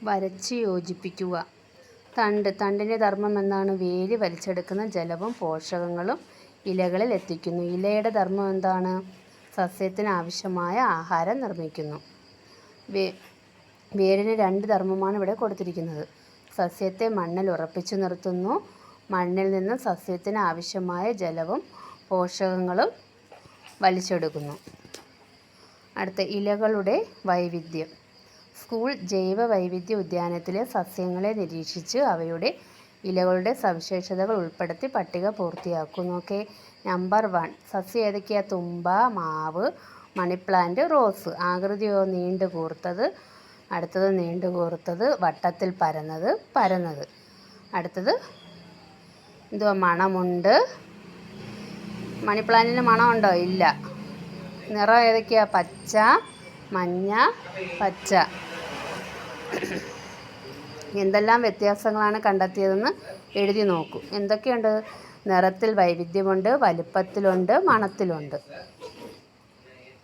വരച്ച് യോജിപ്പിക്കുക. തണ്ടിൻ്റെ ധർമ്മം എന്താണ്? വേര് വലിച്ചെടുക്കുന്ന ജലവും പോഷകങ്ങളും ഇലകളിൽ എത്തിക്കുന്നു. ഇലയുടെ ധർമ്മം എന്താണ്? സസ്യത്തിന് ആവശ്യമായ ആഹാരം നിർമ്മിക്കുന്നു. വേരിന് 2 ധർമ്മമാണ് ഇവിടെ കൊടുത്തിരിക്കുന്നത്. സസ്യത്തെ മണ്ണിൽ ഉറപ്പിച്ചു നിർത്തുന്നു. മണ്ണിൽ നിന്ന് സസ്യത്തിന് ആവശ്യമായ ജലവും പോഷകങ്ങളും വലിച്ചെടുക്കുന്നു. അടുത്ത ഇലകളുടെ വൈവിധ്യം. സ്കൂൾ ജൈവ വൈവിധ്യ ഉദ്യാനത്തിലെ സസ്യങ്ങളെ നിരീക്ഷിച്ച് അവയുടെ ഇലകളുടെ സവിശേഷതകൾ ഉൾപ്പെടുത്തി പട്ടിക പൂർത്തിയാക്കുന്നു. ഓക്കെ. നമ്പർ 1 സസ്യം ഏതൊക്കെയാ? തുമ്പ, മാവ്, മണിപ്ലാന്റ്, റോസ്. ആകൃതിയോ? നീണ്ടു കൂർത്തത്. അടുത്തത് നീണ്ടു കൂർത്തത്, വട്ടത്തിൽ പരന്നത്. അടുത്തത് എന്തുവാ? മണമുണ്ട്. മണിപ്ലാന്റിന് മണമുണ്ടോ? ഇല്ല. നിറം ഏതൊക്കെയാ? പച്ച, മഞ്ഞ, പച്ച. എന്തെല്ലാം വ്യത്യാസങ്ങളാണ് കണ്ടെത്തിയതെന്ന് എഴുതി നോക്കൂ. എന്തൊക്കെയുണ്ട്? നിറത്തിൽ വൈവിധ്യമുണ്ട്, വലിപ്പത്തിലുണ്ട്, മണത്തിലുണ്ട്.